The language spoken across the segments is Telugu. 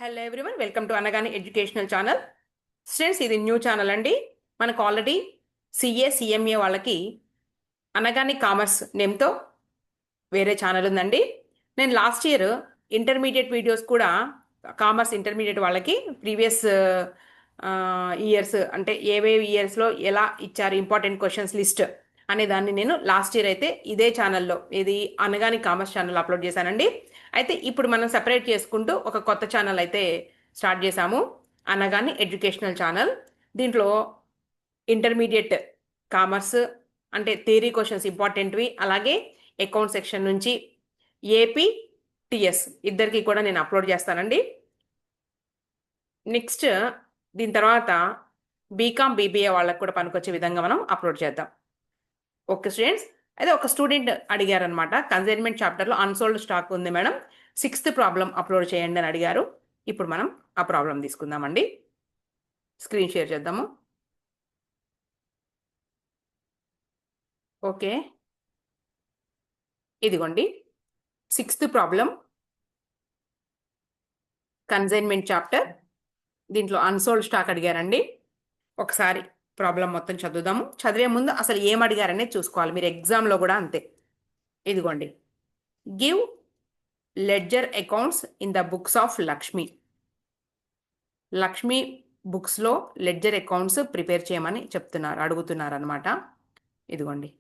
Hello everyone, welcome to Anagani educational channel. Students, ఇది న్యూ ఛానల్ అండి. మనకు ఆల్రెడీ సిఏ సిఎంఏ వాళ్ళకి అనగాని కామర్స్ నేమ్తో వేరే ఛానల్ ఉందండి. నేను లాస్ట్ ఇయర్ ఇంటర్మీడియట్ వీడియోస్ కూడా కామర్స్ ఇంటర్మీడియట్ వాళ్ళకి ప్రీవియస్ ఇయర్స్ అంటే ఏవేవి ఇయర్స్లో ఎలా ఇచ్చారు ఇంపార్టెంట్ క్వశ్చన్స్ లిస్ట్ అనే దాన్ని నేను లాస్ట్ ఇయర్ అయితే ఇదే ఛానల్లో, ఇది అనగాని కామర్స్ ఛానల్ అప్లోడ్ చేశానండి. అయితే ఇప్పుడు మనం సెపరేట్ చేసుకుంటూ ఒక కొత్త ఛానల్ అయితే స్టార్ట్ చేశాము, అనగాని ఎడ్యుకేషనల్ ఛానల్. దీంట్లో ఇంటర్మీడియట్ కామర్స్ అంటే థియరీ క్వశ్చన్స్ ఇంపార్టెంట్వి, అలాగే అకౌంట్ సెక్షన్ నుంచి ఏపీ టిఎస్ ఇద్దరికి కూడా నేను అప్లోడ్ చేస్తానండి. నెక్స్ట్ దీని తర్వాత బీకామ్ బీబీఏ వాళ్ళకి కూడా పనికొచ్చే విధంగా మనం అప్లోడ్ చేద్దాం. ఓకే స్టూడెంట్స్, అయితే ఒక స్టూడెంట్ అడిగారనమాట, కన్సైన్మెంట్ చాప్టర్లో అన్సోల్డ్ స్టాక్ ఉంది మేడం, 6th ప్రాబ్లం అప్లోడ్ చేయండి అని అడిగారు. ఇప్పుడు మనం ఆ ప్రాబ్లం తీసుకుందామండి. స్క్రీన్ షేర్ చేద్దాము. ఓకే, ఇదిగోండి 6th ప్రాబ్లం, కన్సైన్మెంట్ చాప్టర్. దీంట్లో అన్సోల్డ్ స్టాక్ అడిగారండి. ఒకసారి ప్రాబ్లం మొత్తం చదువుదాము. చదివే ముందు అసలు ఏం అడిగారనేది చూసుకోవాలి, మీరు ఎగ్జామ్లో కూడా అంతే. ఇదిగోండి, give ledger accounts in the books of Lakshmi. Lakshmi బుక్స్లో లెడ్జర్ అకౌంట్స్ ప్రిపేర్ చేయమని అడుగుతున్నారు అనమాట. ఇదిగోండి,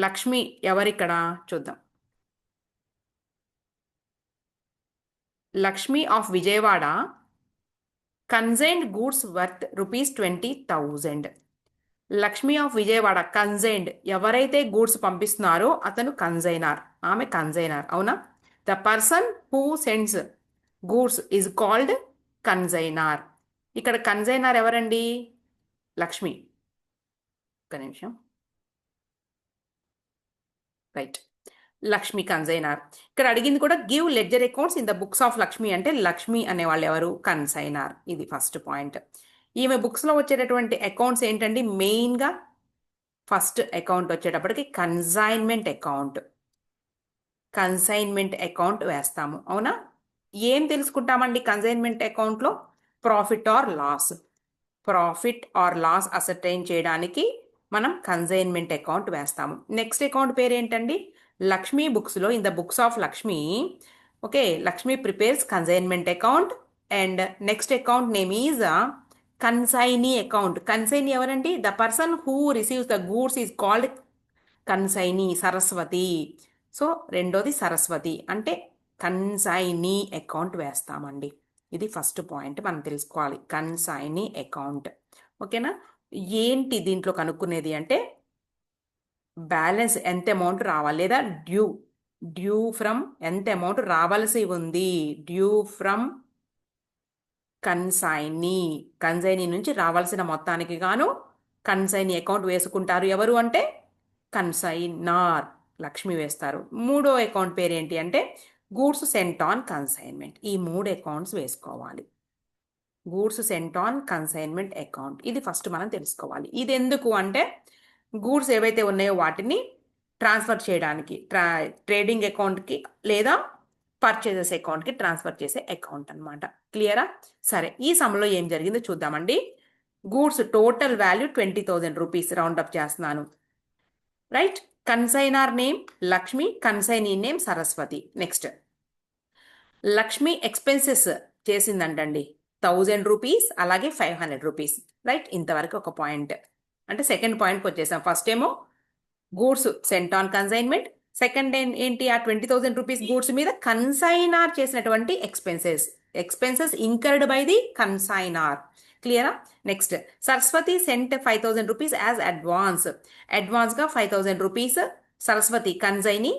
లక్ష్మి ఎవరిక్కడ చూద్దాం. Lakshmi of Vijayawada consigned goods worth ₹20,000. Lakshmi of Vijayawada consigned, ఎవరైతే గూడ్స్ పంపిస్తున్నారో అతను కన్సైనర్, ఆమె కన్సైనర్, అవునా? The person who sends goods is called consignor. ఇక్కడ కన్సైనర్ ఎవరండి? లక్ష్మి. ఒక నిమిషం, రైట్, లక్ష్మి కన్సైనర్. ఇక్కడ అడిగింది కూడా give ledger accounts in the books of Lakshmi అంటే లక్ష్మి అనేవాళ్ళు ఎవరు? కన్సైనర్. ఇది ఫస్ట్ పాయింట్. ఈమె బుక్స్లో వచ్చేటటువంటి అకౌంట్స్ ఏంటండి? మెయిన్గా ఫస్ట్ అకౌంట్ వచ్చేటప్పటికి కన్సైన్మెంట్ అకౌంట్. కన్సైన్మెంట్ అకౌంట్ వేస్తాము, అవునా? ఏం తెలుసుకుంటామండి కన్సైన్మెంట్ అకౌంట్లో? Profit or loss. Profit or loss ascertain చేయడానికి మనం కన్సైన్మెంట్ అకౌంట్ వేస్తాము. నెక్స్ట్ అకౌంట్ పేరు ఏంటండి? లక్ష్మీ బుక్స్లో in the books of Lakshmi. Okay, Lakshmi prepares consignment account and next account name is consignee account. Consignee ఎవరండి? The person who receives the goods is called consignee, Saraswati. So రెండోది సరస్వతి అంటే కన్సైనీ అకౌంట్ వేస్తామండి. ఇది ఫస్ట్ పాయింట్ మనం తెలుసుకోవాలి, కన్సైనీ అకౌంట్. ఓకేనా? ఏంటి దీంట్లో కనుక్కునేది అంటే బ్యాలెన్స్ ఎంత అమౌంట్ రావాలి, లేదా డ్యూ ఫ్రమ్ ఎంత అమౌంట్ రావాల్సి ఉంది, డ్యూ ఫ్రమ్ కన్సైనీ నుంచి రావాల్సిన మొత్తానికి గాను కన్సైనీ అకౌంట్ వేసుకుంటారు. ఎవరు అంటే కన్సైనార్, లక్ష్మి వేస్తారు. మూడో అకౌంట్ పేరు ఏంటి అంటే గూడ్స్ సెంట్ ఆన్ కన్సైన్మెంట్. ఈ 3 అకౌంట్స్ వేసుకోవాలి. Goods sent on consignment account, ఇది ఫస్ట్ మనం తెలుసుకోవాలి. ఇది ఎందుకు అంటే గూడ్స్ ఏవైతే ఉన్నాయో వాటిని ట్రాన్స్ఫర్ చేయడానికి, ట్రేడింగ్ అకౌంట్కి లేదా పర్చేజెస్ అకౌంట్కి ట్రాన్స్ఫర్ చేసే అకౌంట్ అనమాట. క్లియరా? సరే, ఈ సమ్లో ఏం జరిగిందో చూద్దామండి. గూడ్స్ టోటల్ వాల్యూ ₹20,000 రౌండప్ చేస్తున్నాను, right? Consignor name Lakshmi, consignee name Saraswati. Next Lakshmi expenses చేసిందంటండి ₹1,000, అలాగే ₹500, రైట్? ఇంతవరకు ఒక పాయింట్. అంటే సెకండ్ పాయింట్కి వచ్చేసాం. ఫస్ట్ ఏమో goods sent on consignment, second ఏంటి? ఆ ₹20,000 గూడ్స్ మీద కన్సైనార్ చేసినటువంటి expenses incurred by the consignor. క్లియరా? నెక్స్ట్ సరస్వతి సెంట్ ₹5,000 యాజ్ అడ్వాన్స్గా ₹5,000 సరస్వతి కన్సైనీ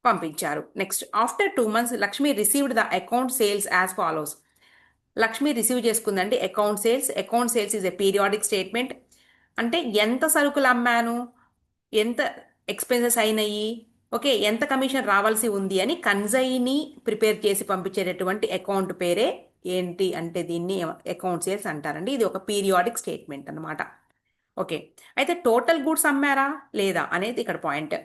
పంపించారు. Next after 2 months Lakshmi received the account sales as follows. Lakshmi receive చేసుకుందండి account sales. Account sales is a periodic statement. అంటే ఎంత సరుకులు అమ్మాను, ఎంత ఎక్స్పెన్సెస్ అయినాయి, ఓకే, ఎంత కమిషన్ రావాల్సి ఉంది అని కన్సైనీ ప్రిపేర్ చేసి పంపించేటటువంటి అకౌంట్ పేరే ఏంటి అంటే దీన్ని అకౌంట్ సేల్స్ అంటారండి. ఇది ఒక పీరియాడిక్ స్టేట్మెంట్ అనమాట. ఓకే, అయితే టోటల్ గూడ్స్ అమ్మారా లేదా అనేది ఇక్కడ పాయింట్.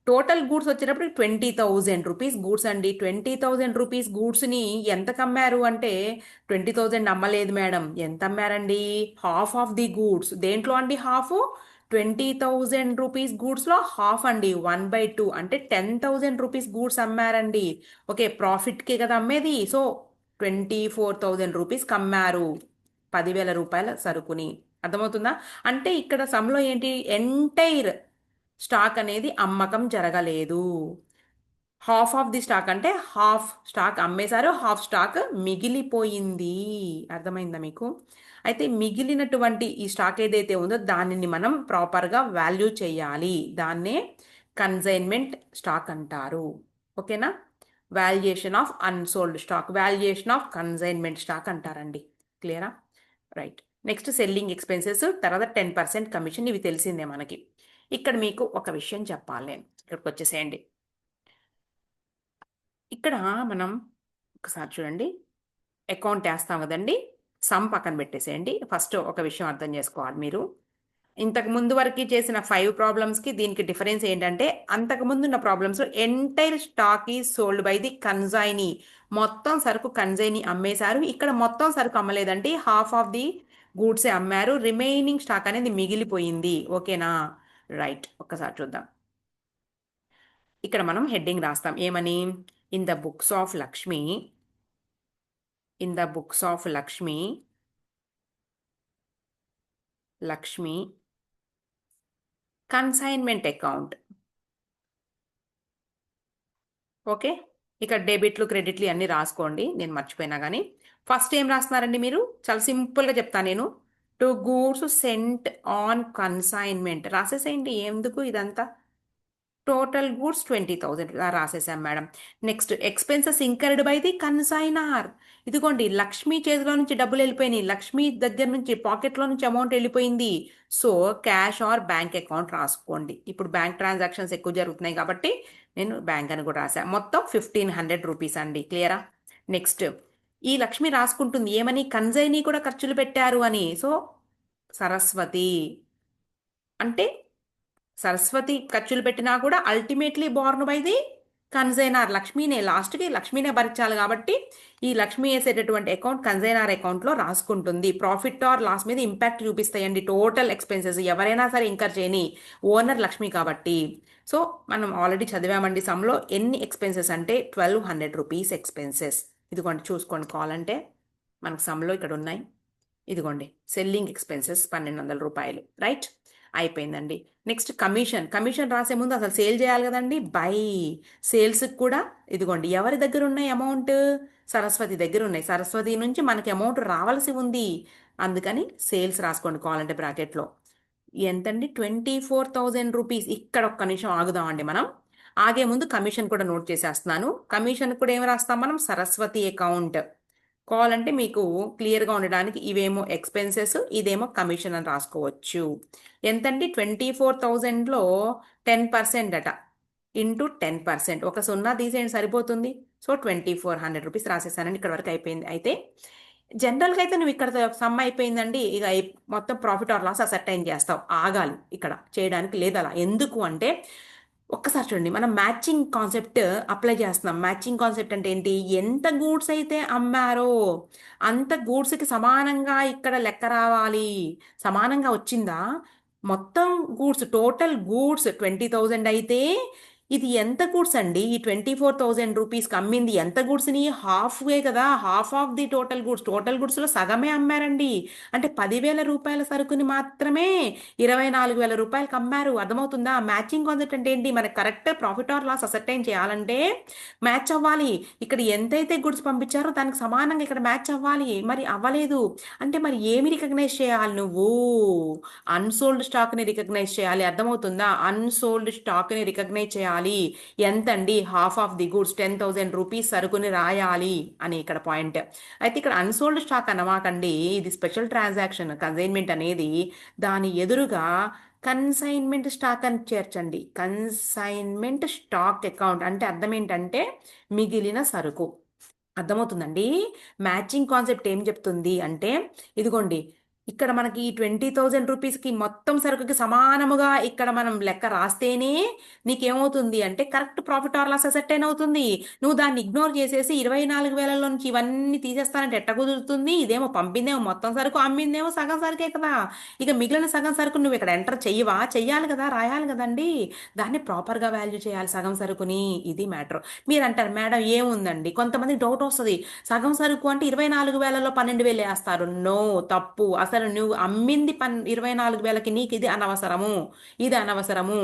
టోటల్ గూడ్స్ వచ్చేటప్పుడు 20,000 రూపీస్ గూడ్స్ అండి. 20,000 రూపీస్ గూడ్స్ని ఎంతకు అమ్మారు అంటే 20,000 అమ్మలేదు మేడం. ఎంత అమ్మారండి? Half of the goods. దేంట్లో అండి హాఫ్? 20,000 రూపీస్ గూడ్స్లో హాఫ్ అండి, 1/2 అంటే 10,000 రూపీస్ గూడ్స్ అమ్మారండి. ఓకే, ప్రాఫిట్కే కదా అమ్మేది. సో 24,000 రూపీస్కి అమ్మారు 10,000 రూపాయల సరుకుని. అర్థమవుతుందా? అంటే ఇక్కడ సమ్లో ఏంటి, ఎంటైర్ స్టాక్ అనేది అమ్మకం జరగలేదు. హాఫ్ ఆఫ్ ది స్టాక్ అంటే హాఫ్ స్టాక్ అమ్మేశారు, హాఫ్ స్టాక్ మిగిలిపోయింది. అర్థమైందా మీకు? అయితే మిగిలినటువంటి ఈ స్టాక్ ఏదైతే ఉందో దానిని మనం ప్రాపర్గా వాల్యూ చేయాలి. దాన్నే కన్సైన్మెంట్ స్టాక్ అంటారు. ఓకేనా? Valuation of unsold stock, valuation of consignment stock అంటారండి. క్లియరా? రైట్. నెక్స్ట్ సెల్లింగ్ ఎక్స్పెన్సెస్, తర్వాత 10% కమిషన్. ఇవి తెలిసిందే మనకి. ఇక్కడ మీకు ఒక విషయం చెప్పాలి నేను. ఇక్కడికి వచ్చేసేయండి. ఇక్కడ మనం ఒకసారి చూడండి, అకౌంట్ వేస్తాం కదండి, సమ్ పక్కన పెట్టేసేయండి. ఫస్ట్ ఒక విషయం అర్థం చేసుకోవాలి మీరు. ఇంతకు ముందు వరకు చేసిన 5 ప్రాబ్లమ్స్కి దీనికి డిఫరెన్స్ ఏంటంటే, అంతకు ముందు ఉన్న problems entire stock is sold by the consignee. మొత్తం సరుకు కన్సైనీ అమ్మేశారు. ఇక్కడ మొత్తం సరుకు అమ్మలేదండి, హాఫ్ ఆఫ్ ది గూడ్సే అమ్మారు. రిమైనింగ్ స్టాక్ అనేది మిగిలిపోయింది. ఓకేనా? రైట్. ఒక్కసారి చూద్దాం. ఇక్కడ మనం హెడ్డింగ్ రాస్తాం ఏమని, in the books of Lakshmi, in the books of Lakshmi, Lakshmi consignment account. Okay, ఇక్కడ డెబిట్లు క్రెడిట్లు అన్నీ రాసుకోండి, నేను మర్చిపోయినా కానీ. ఫస్ట్ ఏం రాస్తున్నారండి మీరు? చాలా సింపుల్గా చెప్తాను నేను. To goods sent on consignment రాసేసేయండి. ఎందుకు ఇదంతా? టోటల్ గూడ్స్ 20,000 రాసేసాం madam. Next expenses incurred by the consignor. ఇదిగోండి, లక్ష్మి చేతిలో నుంచి డబ్బులు వెళ్ళిపోయినాయి, లక్ష్మి దగ్గర నుంచి పాకెట్లో నుంచి అమౌంట్ వెళ్ళిపోయింది. So cash or bank account రాసుకోండి. ఇప్పుడు బ్యాంక్ ట్రాన్సాక్షన్స్ ఎక్కువ జరుగుతున్నాయి కాబట్టి నేను బ్యాంక్ అని కూడా రాశాను. మొత్తం 1,500 రూపీస్ అండి. క్లియరా? నెక్స్ట్ ఈ లక్ష్మి రాసుకుంటుంది ఏమని, కన్సైనీ కూడా ఖర్చులు పెట్టారు అని. సో సరస్వతి అంటే, సరస్వతి ఖర్చులు పెట్టినా కూడా ultimately borne by the consignor. లక్ష్మీనే, లాస్ట్కి లక్ష్మీనే భరించాలి కాబట్టి ఈ లక్ష్మి వేసేటటువంటి అకౌంట్ కన్సైనర్ అకౌంట్లో రాసుకుంటుంది. ప్రాఫిట్ ఆర్ లాస్ మీద ఇంపాక్ట్ చూపిస్తాయండి టోటల్ ఎక్స్పెన్సెస్. ఎవరైనా సరే ఇంకర్ చేయని, ఓనర్ లక్ష్మి కాబట్టి. సో మనం ఆల్రెడీ చదివామండి సమ్లో ఎన్ని ఎక్స్పెన్సెస్ అంటే 1,200 రూపీస్ ఎక్స్పెన్సెస్. ఇదిగోండి చూసుకోండి కావాలంటే, మనకు సమ్లో ఇక్కడ ఉన్నాయి. ఇదిగోండి సెల్లింగ్ ఎక్స్పెన్సెస్ 1,200 రూపాయలు. రైట్, అయిపోయిందండి. Next commission. కమిషన్ రాసే ముందు అసలు సేల్ చేయాలి కదండి, బై. సేల్స్కి కూడా ఇదిగోండి ఎవరి దగ్గర ఉన్నాయి అమౌంట్? సరస్వతి దగ్గర ఉన్నాయి. సరస్వతి నుంచి మనకి అమౌంట్ రావాల్సి ఉంది, అందుకని సేల్స్ రాసుకోండి కావాలంటే బ్రాకెట్లో. ఎంతండి? 24,000 రూపీస్. ఇక్కడ ఒక్క నిమిషం ఆగుదామండి మనం. ఆగే ముందు కమిషన్ కూడా నోట్ చేసేస్తున్నాను. కమిషన్ కూడా ఏం రాస్తాం మనం? సరస్వతి అకౌంట్. కావాలంటే మీకు క్లియర్గా ఉండడానికి ఇవేమో ఎక్స్పెన్సెస్, ఇదేమో కమిషన్ అని రాసుకోవచ్చు. ఎంతండి? 24,000లో 10% అట, ఇంటూ 10%. ఒక సున్నా తీసేయండి సరిపోతుంది. సో 2,400 రూపీస్ రాసేసానండి. ఇక్కడ వరకు అయిపోయింది. అయితే జనరల్గా అయితే నువ్వు ఇక్కడ సమ్ అయిపోయిందండి, ఇక మొత్తం ప్రాఫిట్ ఆర్ లాస్ అసర్టైన్ చేస్తావు. ఆగాలి ఇక్కడ చేయడానికి, లేదు అలా. ఎందుకు అంటే ఒక్కసారి చూడండి, మనం మ్యాచింగ్ కాన్సెప్ట్ అప్లై చేస్తున్నాం. మ్యాచింగ్ కాన్సెప్ట్ అంటే ఏంటి? ఎంత గూడ్స్ అయితే అమ్మారో అంత గూడ్స్కి సమానంగా ఇక్కడ లెక్క రావాలి. సమానంగా వచ్చిందా? మొత్తం గూడ్స్, టోటల్ గూడ్స్ 20,000 అయితే ఇది ఎంత గూడ్స్ అండి? ఈ 24,000 రూపీస్కి అమ్మింది ఎంత గూడ్స్ని? హాఫ్వే కదా, half of the total goods. Total గూడ్స్లో సగమే అమ్మారండి. అంటే 10,000 రూపాయల సరుకుని మాత్రమే 24,000 రూపాయలకి అమ్మారు. అర్థమవుతుందా? మ్యాచింగ్ కాన్సెప్ట్ అంటే ఏంటి? మనకి correct profit or loss ascertain చేయాలంటే మ్యాచ్ అవ్వాలి. ఇక్కడ ఎంతైతే గుడ్స్ పంపించారో దానికి సమానంగా ఇక్కడ మ్యాచ్ అవ్వాలి. మరి అవ్వలేదు అంటే మరి ఏమి రికగ్నైజ్ చేయాలి నువ్వు? అన్సోల్డ్ స్టాక్ని రికగ్నైజ్ చేయాలి. అర్థమవుతుందా? అన్సోల్డ్ స్టాక్ని రికగ్నైజ్ చేయాలి. ఎంతండి? Half of the goods 10,000 rupees సరుకుని రాయాలి అని ఇక్కడ పాయింట్. అయితే ఇక్కడ అన్సోల్డ్ స్టాక్ అన్నమాకండి, ఇది స్పెషల్ ట్రాన్సాక్షన్ కన్సైన్మెంట్ అనేది. దాని ఎదురుగా కన్సైన్మెంట్ స్టాక్ అని చేర్చండి. కన్సైన్మెంట్ స్టాక్ అకౌంట్ అంటే అర్థం ఏంటంటే మిగిలిన సరుకు. అర్థమవుతుందండి? మ్యాచింగ్ కాన్సెప్ట్ ఏం చెప్తుంది అంటే, ఇదిగోండి ఇక్కడ మనకి 20,000 రూపీస్కి మొత్తం సరుకుకి సమానముగా ఇక్కడ మనం లెక్క రాస్తేనే నీకేమవుతుంది అంటే correct profit or loss asset అవుతుంది. నువ్వు దాన్ని ఇగ్నోర్ చేసేసి 24,000లో నుంచి ఇవన్నీ తీసేస్తానంటే ఎట్ట కుదురుతుంది? ఇదేమో పంపిందేమో మొత్తం సరుకు, అమ్మిందేమో సగం సరుకే కదా. ఇక మిగిలిన సగం సరుకు నువ్వు ఇక్కడ ఎంటర్ చెయ్యవా? చెయ్యాలి కదా, రాయాలి కదండి. దాన్ని ప్రాపర్గా వాల్యూ చేయాలి సగం సరుకుని. ఇది మ్యాటర్. మీరు అంటారు మేడం ఏముందండి, కొంతమంది డౌట్ వస్తుంది, సగం సరుకు అంటే 24,000లో 12,000 వేస్తారు. నో, తప్పు. అసలు నువ్వు అమ్మింది 24,000కి, నీకు ఇది అనవసరము, ఇది అనవసరము.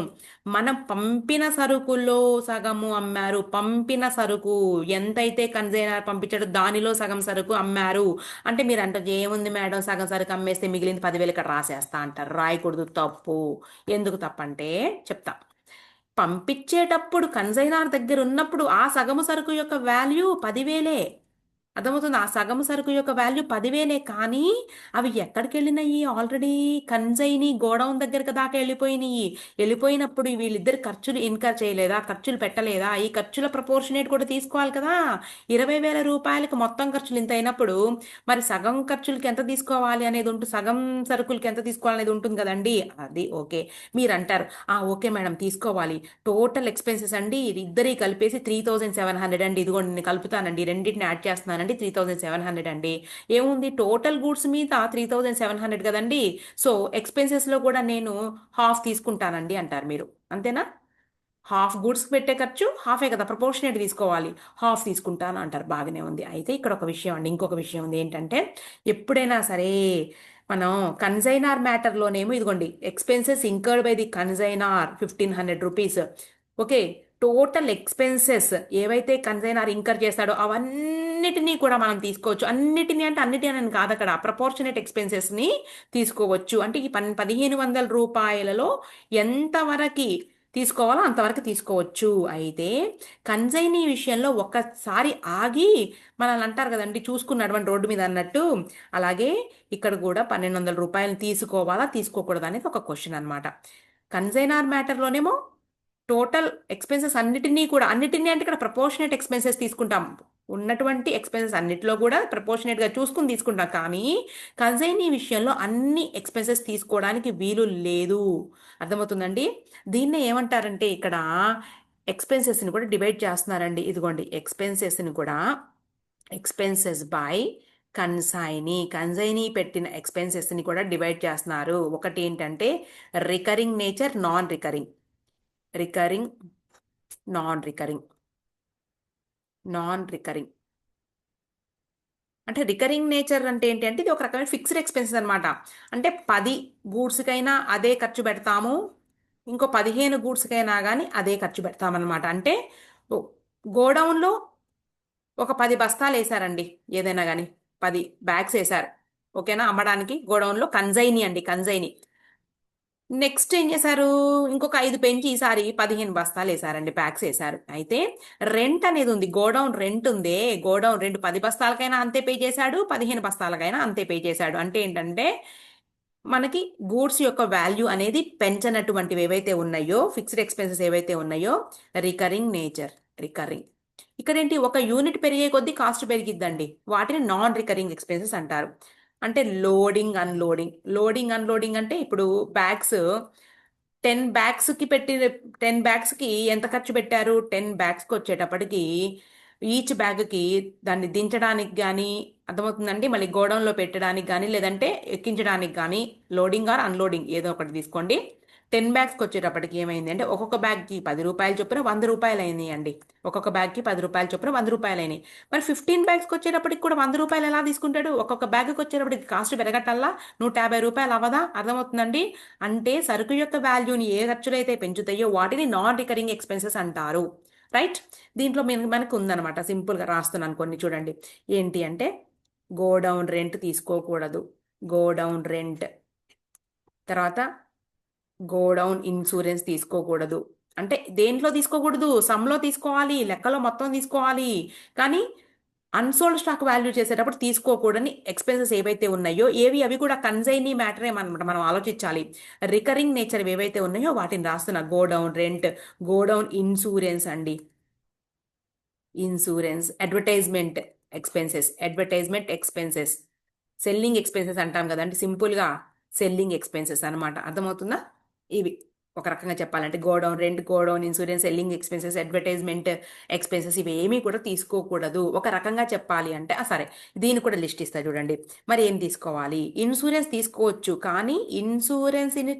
మనం పంపిన సరుకులో సగము అమ్మారు. పంపిన సరుకు ఎంతైతే కన్సైనర్ పంపించాడో దానిలో సగం సరుకు అమ్మారు అంటే మీరు అంటారు ఏముంది మేడం సగం సరుకు అమ్మేస్తే మిగిలింది 10,000 ఇక్కడ రాసేస్తా అంటారు. రాయకూడదు, తప్పు. ఎందుకు తప్పంటే చెప్తా. పంపించేటప్పుడు కన్సైనర్ దగ్గర ఉన్నప్పుడు ఆ సగము సరుకు యొక్క వాల్యూ 10,000. అర్థమవుతుంది. ఆ సగం సరుకు యొక్క వాల్యూ 10,000. కానీ అవి ఎక్కడికి వెళ్ళినాయి? ఆల్రెడీ కన్సైని గోడౌన్ దగ్గరకు దాకా వెళ్ళిపోయినాయి. వెళ్ళిపోయినప్పుడు వీళ్ళిద్దరు ఖర్చులు ఇన్కర్ చేయలేదా? ఖర్చులు పెట్టలేదా? ఈ ఖర్చుల ప్రపోర్షనేట్ కూడా తీసుకోవాలి కదా. 20,000 రూపాయలకి మొత్తం ఖర్చులు ఇంత అయినప్పుడు మరి సగం ఖర్చులకి ఎంత తీసుకోవాలి అనేది ఉంటుంది, సగం సరుకులకి ఎంత తీసుకోవాలి అనేది ఉంటుంది కదండి. అది ఓకే. మీరు అంటారు ఓకే మేడం తీసుకోవాలి. టోటల్ ఎక్స్పెన్సెస్ అండి ఇద్దరి కలిపేసి 3,700 అండి. ఇదిగోండి నేను కలుపుతానండి, రెండింటిని యాడ్ చేస్తున్నానండి, 3,700 అండి. ఏముంది టోటల్ గూడ్స్ మీద 3,700 కదండి. సో ఎక్స్పెన్సెస్లో కూడా నేను హాఫ్ తీసుకుంటానండి అంటారు మీరు. అంతేనా? హాఫ్ గుడ్స్ పెట్టే ఖర్చు హాఫే కదా, ప్రపోర్షనేట్ తీసుకోవాలి. హాఫ్ తీసుకుంటాను అంటారు. బాగానే ఉంది. అయితే ఇక్కడ ఒక విషయం అండి, ఇంకొక విషయం ఉంది ఏంటంటే ఎప్పుడైనా సరే మనం కన్సైనార్ మ్యాటర్లోనేమో ఇదిగోండి expenses incurred by the consignor 1,500 rupees. Okay. Total expenses ఏవైతే కన్సైనార్ ఇంకర్ చేస్తాడో అవన్నిటినీ కూడా మనం తీసుకోవచ్చు. అన్నిటినీ అంటే అన్నిటిని అని కాదు, అక్కడ ప్రపోర్షనేట్ ఎక్స్పెన్సెస్ని తీసుకోవచ్చు. అంటే ఈ 1,500 రూపాయలలో ఎంతవరకు తీసుకోవాలో అంతవరకు తీసుకోవచ్చు. అయితే కన్సైనీ విషయంలో ఒక్కసారి ఆగి మనల్ని అంటారు కదండి చూసుకున్నటువంటి రోడ్డు మీద అన్నట్టు, అలాగే ఇక్కడ కూడా 1,200 రూపాయలు తీసుకోవాలా తీసుకోకూడదా అనేది ఒక క్వశ్చన్ అనమాట. కన్సైనర్ మ్యాటర్లోనేమో టోటల్ ఎక్స్పెన్సెస్ అన్నిటినీ కూడా, అన్నిటినీ అంటే ఇక్కడ ప్రపోర్షనేట్ ఎక్స్పెన్సెస్ తీసుకుంటాం. ఉన్నటువంటి ఎక్స్పెన్సెస్ అన్నిటిలో కూడా ప్రపోర్షనేట్గా చూసుకుని తీసుకుంటాం. కానీ కన్సైనీ విషయంలో అన్ని ఎక్స్పెన్సెస్ తీసుకోవడానికి వీలు లేదు. అర్థమవుతుందండి. దీన్నే ఏమంటారంటే ఇక్కడ ఎక్స్పెన్సెస్ని కూడా డివైడ్ చేస్తున్నారండి. ఇదిగోండి ఎక్స్పెన్సెస్ని కూడా ఎక్స్పెన్సెస్ బై కన్సైనీ పెట్టిన ఎక్స్పెన్సెస్ని కూడా డివైడ్ చేస్తున్నారు. ఒకటి ఏంటంటే recurring nature, non recurring. Recurring, non recurring. Non recurring అంటే రికరింగ్ నేచర్ అంటే ఏంటి అంటే ఇది ఒక రకమైన ఫిక్స్డ్ ఎక్స్పెన్సెస్ అనమాట. అంటే 10 గూడ్స్కైనా అదే ఖర్చు పెడతాము, ఇంకో 15 గూడ్స్కైనా కానీ అదే ఖర్చు పెడతామన్నమాట. అంటే గోడౌన్లో ఒక 10 బస్తాలు వేశారండి, ఏదైనా కానీ 10 బ్యాగ్స్ వేశారు. ఓకేనా? అమ్మడానికి గోడౌన్లో కన్సైనీ అండి, కన్సైనీ. నెక్స్ట్ ఏం చేశారు? ఇంకొక 5 పెంచి ఈసారి 15 బస్తాలు వేసారండి, బ్యాగ్స్ వేసారు. అయితే రెంట్ అనేది ఉంది, గోడౌన్ రెంట్ ఉందే, గోడౌన్ రెంట్ 10 బస్తాలకైనా అంతే పే చేశాడు, 15 బస్తాలకైనా అంతే పే చేశాడు. అంటే ఏంటంటే మనకి గూడ్స్ యొక్క వాల్యూ అనేది పెంచనటువంటివి ఏవైతే ఉన్నాయో, ఫిక్స్డ్ ఎక్స్పెన్సెస్ ఏవైతే ఉన్నాయో రికరింగ్ నేచర్. రికరింగ్ ఇక్కడ ఏంటి, ఒక యూనిట్ పెరిగే కొద్దీ కాస్ట్ పెరిగిద్దండి. వాటిని నాన్ రికరింగ్ ఎక్స్పెన్సెస్ అంటారు. అంటే లోడింగ్ అన్లోడింగ్. లోడింగ్ అన్లోడింగ్ అంటే ఇప్పుడు బ్యాగ్స్ 10 బ్యాగ్స్కి పెట్టి 10 బ్యాగ్స్కి ఎంత ఖర్చు పెట్టారు? 10 బ్యాగ్స్కి వచ్చేటప్పటికి ఈచ్ బ్యాగ్కి దాన్ని దించడానికి కానీ, అర్థమవుతుందండి, మళ్ళీ గోడౌన్లో పెట్టడానికి కానీ లేదంటే ఎక్కించడానికి కానీ, లోడింగ్ ఆర్ అన్లోడింగ్ ఏదో ఒకటి తీసుకోండి. 10 బ్యాగ్స్కి వచ్చేటప్పటికి ఏమైంది అంటే ఒక్కొక్క బ్యాగ్కి 10 రూపాయలు చొప్పున 100 రూపాయలు అయినాయి అండి. ఒక్కొక్క బ్యాగ్కి 10 రూపాయలు చొప్పున 100 రూపాయలు అయినాయి. మరి 15 బ్యాగ్స్కి వచ్చేటప్పటికి కూడా 100 రూపాయలు ఎలా తీసుకుంటాడు? ఒక్కొక్క బ్యాగ్కి వచ్చేటప్పటికి కాస్ట్ పెరగటల్లా 150 రూపాయలు అవ్వదా? అర్థమవుతుందండి. అంటే సరుకు యొక్క వాల్యూని ఏ ఖర్చులు అయితే పెంచుతాయో వాటిని నాన్ రికరింగ్ ఎక్స్పెన్సెస్ అంటారు. రైట్. దీంట్లో మనకు ఉందన్నమాట, సింపుల్గా రాస్తున్నాను కొన్ని చూడండి. ఏంటి అంటే గోడౌన్ రెంట్ తీసుకోకూడదు, గోడౌన్ రెంట్. తర్వాత గోడౌన్ ఇన్సూరెన్స్ తీసుకోకూడదు. అంటే దేంట్లో తీసుకోకూడదు? సమ్లో తీసుకోవాలి, లెక్కలో మొత్తం తీసుకోవాలి. కానీ అన్సోల్డ్ స్టాక్ వాల్యూ చేసేటప్పుడు తీసుకోకూడని ఎక్స్పెన్సెస్ ఏవైతే ఉన్నాయో అవి కూడా కన్సైనీ మ్యాటరే అనమాట, మనం ఆలోచించాలి. రికరింగ్ నేచర్ ఏవైతే ఉన్నాయో వాటిని రాస్తున్నా. గోడౌన్ రెంట్, గోడౌన్ ఇన్సూరెన్స్ అండి, insurance. Advertisement expenses, advertisement expenses. Selling expenses అంటాం కదండి సింపుల్గా, సెల్లింగ్ ఎక్స్పెన్సెస్ అనమాట. అర్థమవుతుందా? ఇవి ఒక రకంగా చెప్పాలంటే godown rent, godown insurance, selling expenses, advertisement expenses ఇవి ఏమీ కూడా తీసుకోకూడదు. ఒక రకంగా చెప్పాలి అంటే సరే, దీన్ని కూడా లిస్ట్ ఇస్తా చూడండి. మరి ఏం తీసుకోవాలి? ఇన్సూరెన్స్ తీసుకోవచ్చు, కానీ ఇన్సూరెన్స్ ఇన్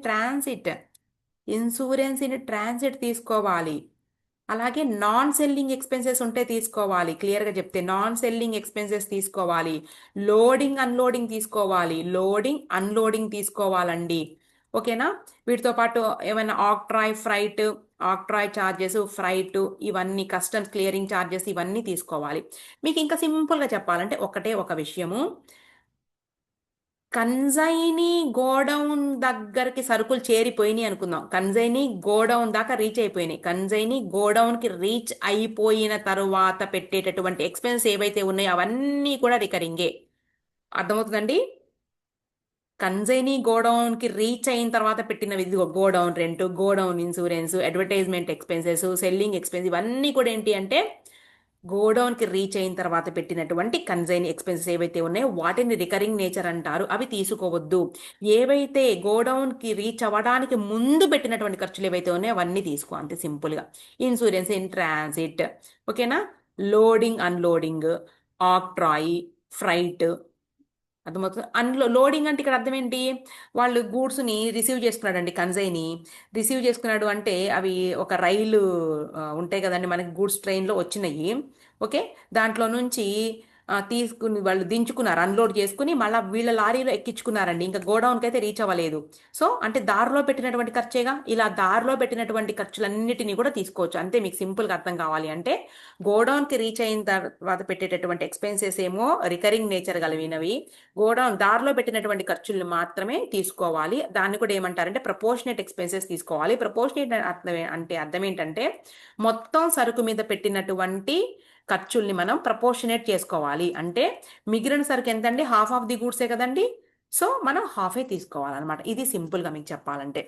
ట్రాన్సిట్ తీసుకోవాలి. అలాగే నాన్ సెల్లింగ్ ఎక్స్పెన్సెస్ ఉంటే తీసుకోవాలి. క్లియర్గా చెప్తే నాన్ సెల్లింగ్ ఎక్స్పెన్సెస్ తీసుకోవాలి. లోడింగ్ అన్లోడింగ్ తీసుకోవాలండి. ఓకేనా? వీటితో పాటు ఏమైనా ఆక్ట్రాయ్ ఛార్జెస్, ఫ్రైట్, ఇవన్నీ కస్టమ్స్ క్లియరింగ్ ఛార్జెస్ ఇవన్నీ తీసుకోవాలి. మీకు ఇంకా సింపుల్గా చెప్పాలంటే ఒకటే ఒక విషయము, కన్జైనీ గోడౌన్ దగ్గరికి సరుకులు చేరిపోయినాయి అనుకుందాం. కన్జైనీ గోడౌన్ దాకా రీచ్ అయిపోయినాయి. కన్జైనీ గోడౌన్కి రీచ్ అయిపోయిన తరువాత పెట్టేటటువంటి ఎక్స్పెన్స్ ఏవైతే ఉన్నాయో అవన్నీ కూడా రికరింగే. అర్థమవుతుందండి? కన్జైనీ గోడౌన్కి రీచ్ అయిన తర్వాత పెట్టిన ఇదిగో godown rent, godown insurance, advertisement expenses, selling expense ఇవన్నీ కూడా ఏంటి అంటే గోడౌన్కి రీచ్ అయిన తర్వాత పెట్టినటువంటి కన్జైన్ ఎక్స్పెన్సెస్ ఏవైతే ఉన్నాయో వాటిని రికరింగ్ నేచర్ అంటారు. అవి తీసుకోవద్దు. ఏవైతే గోడౌన్కి రీచ్ అవ్వడానికి ముందు పెట్టినటువంటి ఖర్చులు ఏవైతే ఉన్నాయో అవన్నీ తీసుకో, అంతే సింపుల్గా. ఇన్సూరెన్స్ ఇన్ ట్రాన్సిట్, ఓకేనా? Loading unloading, octroi, freight. అర్థమవుతుంది. లోడింగ్ అంటే ఇక్కడ అర్థం ఏంటి? వాళ్ళు గూడ్స్ని రిసీవ్ చేసుకున్నాడండి, కన్జైని రిసీవ్ చేసుకున్నాడు అంటే అవి ఒక రైలు ఉంటాయి కదండి మనకి, గూడ్స్ ట్రైన్లో వచ్చినాయి. ఓకే, దాంట్లో నుంచి తీసుకుని వాళ్ళు దించుకున్నారు, అన్లోడ్ చేసుకుని మళ్ళీ వీళ్ళ లారీలో ఎక్కించుకున్నారండి. ఇంకా గోడౌన్కి అయితే రీచ్ అవ్వలేదు. సో అంటే దారిలో పెట్టినటువంటి ఖర్చేగా. ఇలా దారిలో పెట్టినటువంటి ఖర్చులన్నిటినీ కూడా తీసుకోవచ్చు. అంతే, మీకు సింపుల్గా అర్థం కావాలి అంటే గోడౌన్కి రీచ్ అయిన తర్వాత పెట్టేటటువంటి ఎక్స్పెన్సెస్ ఏమో రికరింగ్ నేచర్ కలిగినవి. గోడౌన్ దారిలో పెట్టినటువంటి ఖర్చుల్ని మాత్రమే తీసుకోవాలి. దాన్ని కూడా ఏమంటారంటే ప్రపోర్షనేట్ ఎక్స్పెన్సెస్ తీసుకోవాలి. ప్రపోర్షనేట్ అర్థం ఏంటంటే మొత్తం సరుకు మీద పెట్టినటువంటి ఖర్చుల్ని మనం ప్రపోర్షనేట్ చేసుకోవాలి. అంటే మిగిలిన సరుకు ఎంతండి? హాఫ్ ఆఫ్ ది గూడ్సే కదండి. సో మనం హాఫే తీసుకోవాలన్నమాట. ఇది సింపుల్గా మీకు చెప్పాలంటే.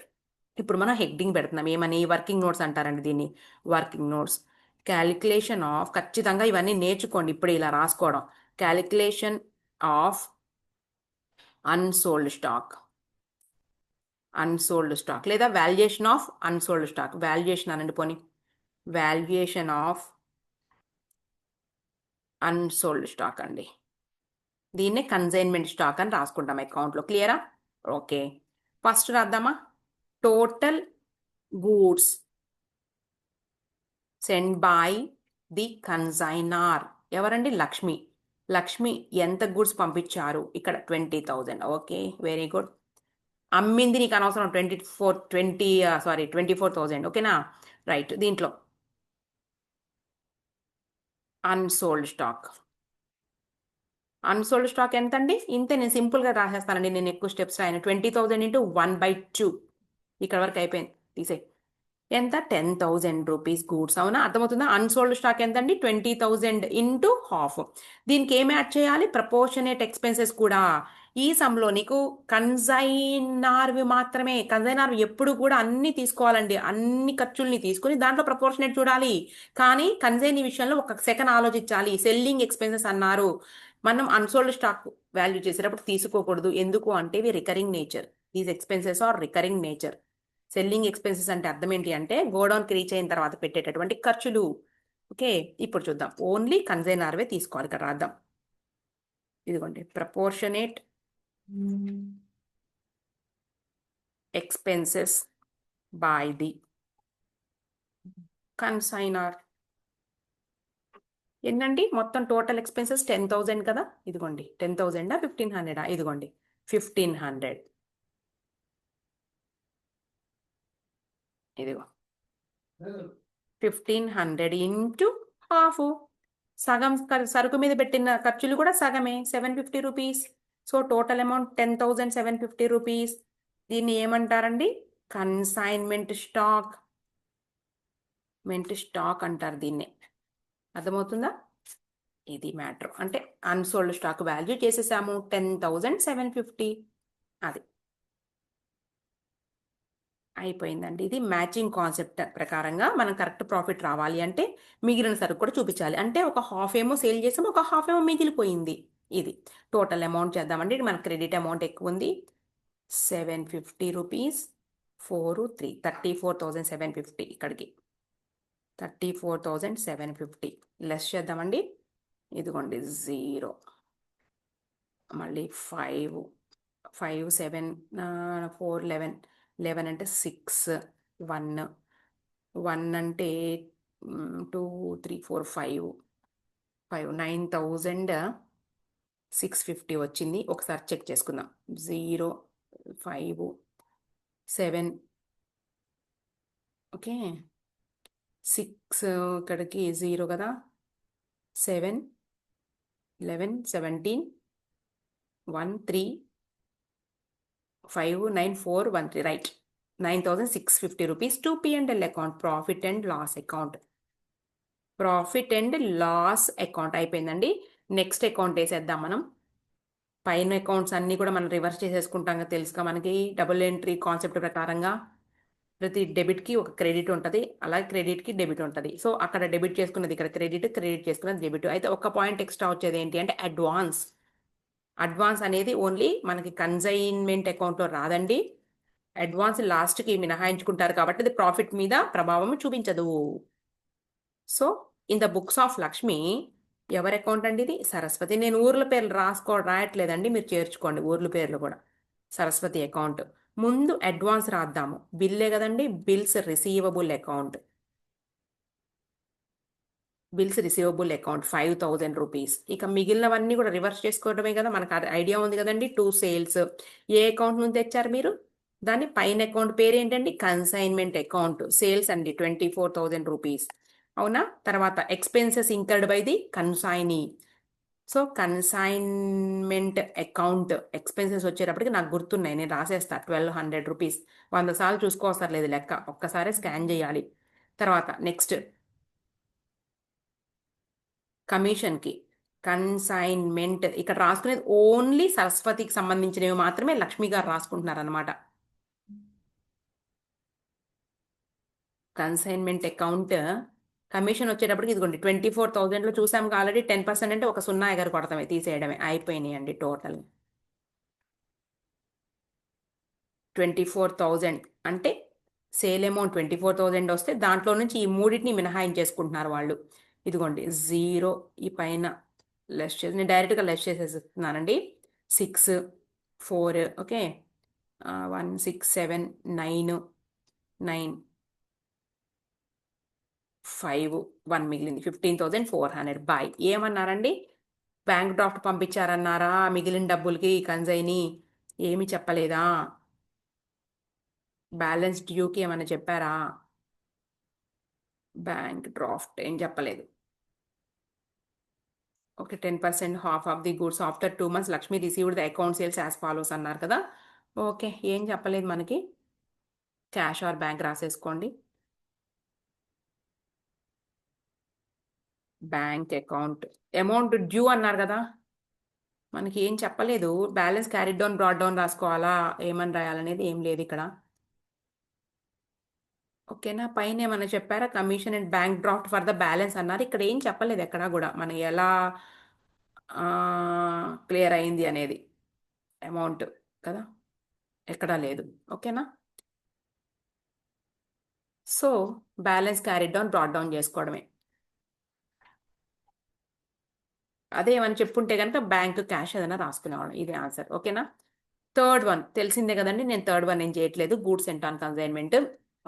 ఇప్పుడు మనం హెడ్డింగ్ పెడుతున్నాం ఏమని? వర్కింగ్ నోట్స్ అంటారండి దీన్ని. వర్కింగ్ నోట్స్, క్యాలిక్యులేషన్ ఆఫ్, ఖచ్చితంగా ఇవన్నీ నేర్చుకోండి ఇప్పుడు ఇలా రాసుకోవడం. క్యాలిక్యులేషన్ ఆఫ్ అన్సోల్డ్ స్టాక్, లేదా valuation of unsold stock. Valuation అనండి పోనీ, వాల్యుయేషన్ ఆఫ్ అన్సోల్డ్ స్టాక్ అండి. దీన్నే కన్సైన్మెంట్ స్టాక్ అని రాసుకుంటాం అకౌంట్లో. క్లియరా? ఓకే, ఫస్ట్ రాద్దామా. Total goods send by the consignor. ఎవరండి? లక్ష్మి. లక్ష్మి ఎంత గూడ్స్ పంపించారు? ఇక్కడ 20,000. Okay, very good. అమ్మింది నీకు అనవసరం, 24,000. ఓకేనా? రైట్. దీంట్లో అన్సోల్డ్ స్టాక్ ఎంత అండి? ఇంతే, నేను సింపుల్గా రాసేస్తానండి, నేను ఎక్కువ స్టెప్స్ రాయను. 20,000 ఇంటూ 1/2. ఇక్కడ వరకు అయిపోయింది, తీసే. ఎంత? 10,000 రూపీస్ గూడ్స్. అవునా? అర్థమవుతుందా? అన్సోల్డ్ స్టాక్ ఎంతండి? 20,000 ఇంటూ హాఫ్. దీనికి ఏం యాడ్ చేయాలి? ప్రపోర్షనేట్ ఎక్స్పెన్సెస్ కూడా. ఈ సమ్లో నీకు కన్సైనార్వి మాత్రమే. కన్సైనార్ ఎప్పుడు కూడా అన్ని తీసుకోవాలండి, అన్ని ఖర్చుల్ని తీసుకుని దాంట్లో ప్రపోర్షనేట్ చూడాలి. కానీ కన్సైన్ ఈ విషయంలో ఒక సెకండ్ ఆలోచించాలి. సెల్లింగ్ ఎక్స్పెన్సెస్ అన్నారు, మనం అన్సోల్డ్ స్టాక్ వాల్యూ చేసేటప్పుడు తీసుకోకూడదు. ఎందుకు అంటే ఇవి recurring nature. These expenses are recurring nature. Selling expenses అంటే అర్థం ఏంటి అంటే గోడౌన్కి రీచ్ అయిన తర్వాత పెట్టేటటువంటి ఖర్చులు. ఓకే, ఇప్పుడు చూద్దాం. ఓన్లీ కన్సైనర్వే తీసుకోవాలి. ఇక్కడ రాద్దాం. ఇదిగోండి, proportionate expenses by the consignor. ఏంటండి మొత్తం టోటల్ ఎక్స్పెన్సెస్ 10,000 కదా. ఇదిగోండి, 10,000 1,500. ఇదిగోండి 1,500. ఇదిగో 1,500 ఇంటూ హాఫ్. సగం సరుకు మీద పెట్టిన ఖర్చులు కూడా సగమే, 750 rupees. So total amount 10,750 rupees. దీన్ని ఏమంటారండి? కన్సైన్మెంట్ స్టాక్ అంటారు దీన్ని. అర్థమవుతుందా? ఇది మ్యాటర్. అంటే అన్సోల్డ్ స్టాక్ వాల్యూ చేసేసాము 10,750. అది అయిపోయిందండి. ఇది మ్యాచింగ్ కాన్సెప్ట్ ప్రకారంగా మనం కరెక్ట్ ప్రాఫిట్ రావాలి అంటే మిగిలిన సరుకు కూడా చూపించాలి. అంటే ఒక హాఫ్ ఏమో సేల్ చేసాము, ఒక హాఫ్ ఏమో మిగిలిపోయింది. ఇది టోటల్ అమౌంట్ చేద్దామండి. మన క్రెడిట్ అమౌంట్ ఎక్కువ ఉంది, 750 రూపీస్, 4 3 34,750. ఇక్కడికి 34,750 లెస్ చేద్దామండి. ఇదిగోండి 0, మళ్ళీ 5 5 7 4 11 11 అంటే 6 1 1 అంటే 2 3 4 5 5 9,650 వచ్చింది. ఒకసారి చెక్ చేసుకుందాం. 0 5 7 ఓకే 6 ఇక్కడికి 0 కదా, 7 11 17 1 3 5 9 4 1 3 right. 9,650 rupees to P&L account, profit and loss account. Profit and loss account అయిపోయిందండి. నెక్స్ట్ అకౌంట్ వేసేద్దాం మనం. పైన అకౌంట్స్ అన్నీ కూడా మనం రివర్స్ చేసేసుకుంటాం కదా, తెలుసుగా మనకి డబుల్ ఎంట్రీ కాన్సెప్ట్ ప్రకారంగా ప్రతి డెబిట్కి ఒక క్రెడిట్ ఉంటుంది, అలాగే క్రెడిట్కి డెబిట్ ఉంటుంది. సో అక్కడ డెబిట్ చేసుకున్నది ఇక్కడ క్రెడిట్, క్రెడిట్ చేసుకున్నది డెబిట్. అయితే ఒక పాయింట్ ఎక్స్ట్రా వచ్చేది ఏంటి అంటే అడ్వాన్స్. అడ్వాన్స్ అనేది ఓన్లీ మనకి కన్సైన్మెంట్ అకౌంట్లో రాదండి. అడ్వాన్స్ లాస్ట్కి మినహాయించుకుంటారు కాబట్టి అది ప్రాఫిట్ మీద ప్రభావం చూపించదు. So in the books of Lakshmi ఎవరి అకౌంట్ అండి ఇది? సరస్వతి. నేను ఊర్ల పేర్లు రాయట్లేదండి, మీరు చేర్చుకోండి ఊర్ల పేర్లు కూడా. సరస్వతి అకౌంట్. ముందు అడ్వాన్స్ రాద్దాము, బిల్లే కదండి, bills receivable account. Bills receivable account 5,000 rupees. ఇక మిగిలినవన్నీ కూడా రివర్స్ చేసుకోవడమే కదా, మనకు ఐడియా ఉంది కదండి. 2 సేల్స్. ఏ అకౌంట్ నుంచి తెచ్చారు మీరు? దాని పైన అకౌంట్ పేరు ఏంటండి? Consignment account. సేల్స్ అండి 24,000 రూపీస్. అవునా? తర్వాత expenses incurred by the consignee. So consignment account expenses వచ్చేటప్పటికి నాకు గుర్తున్నాయి, నేను రాసేస్తా. 1,200 రూపీస్. 100 సార్లు చూసుకోవసరం లేదు లెక్క, ఒక్కసారి స్కాన్ చేయాలి. తర్వాత నెక్స్ట్ కమిషన్కి కన్సైన్మెంట్ ఇక్కడ రాసుకునేది ఓన్లీ సరస్వతికి సంబంధించినవి మాత్రమే లక్ష్మి గారు రాసుకుంటున్నారనమాట. కన్సైన్మెంట్ అకౌంట్ కమిషన్ వచ్చేటప్పటికి ఇదిగోండి 24,000లో చూసాం ఆల్రెడీ. 10% అంటే ఒక 0 ఎగరు కొడతామే, తీసేయడమే. అయిపోయినాయి అండి టోటల్ 24,000. అంటే సేల్ అమౌంట్ 24,000 వస్తే దాంట్లో నుంచి ఈ మూడింటిని మినహాయించేసుకుంటున్నారు వాళ్ళు. ఇదిగోండి 0, ఈ పైన లెస్ చేసి నేను డైరెక్ట్గా లెస్ చేసేస్తున్నానండి. 6 4 ఓకే 1 6 7 9 9 5 1 మిగిలింది 15,400. బాయ్. ఏమన్నారండి? బ్యాంక్ డ్రాఫ్ట్ పంపించారన్నారా మిగిలిన డబ్బులకి కన్సైని? ఏమి చెప్పలేదా? బ్యాలెన్స్ డ్యూకి ఏమైనా చెప్పారా? బ్యాంక్ డ్రాఫ్ట్ ఏం చెప్పలేదు. Okay 10% half of the goods after 2 months Lakshmi received the account sales as follows అన్నారు కదా. ఓకే ఏం చెప్పలేదు మనకి. క్యాష్ ఆర్ బ్యాంక్ రాసేసుకోండి. బ్యాంక్ అకౌంట్ అమౌంట్ డ్యూ అన్నారు కదా, మనకి ఏం చెప్పలేదు. Balance carry down brought down రాసుకోవాలా, ఏమని రాయాలనేది ఏం లేదు ఇక్కడ. ఓకేనా? పైన ఏమన్నా చెప్పారా? Commission and bank draft for the balance అన్నారు. ఇక్కడ ఏం చెప్పలేదు ఎక్కడా కూడా, మనం ఎలా క్లియర్ అయింది అనేది అమౌంట్ కదా, ఎక్కడా లేదు. ఓకేనా? So balance carry down brought down చేసుకోవడమే. అదే ఏమని చెప్పుంటే కనుక బ్యాంక్ క్యాష్ ఏదైనా రాసుకునేవాళ్ళం. ఇదే ఆన్సర్. ఓకేనా? థర్డ్ వన్ తెలిసిందే కదండి, నేను థర్డ్ వన్ ఏం చేయట్లేదు. Goods and on consignment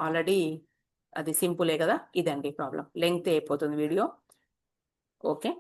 already అది సింపులే కదా. ఇదండి ప్రాబ్లం, లెంగ్త్ అయిపోతుంది వీడియో. ఓకే.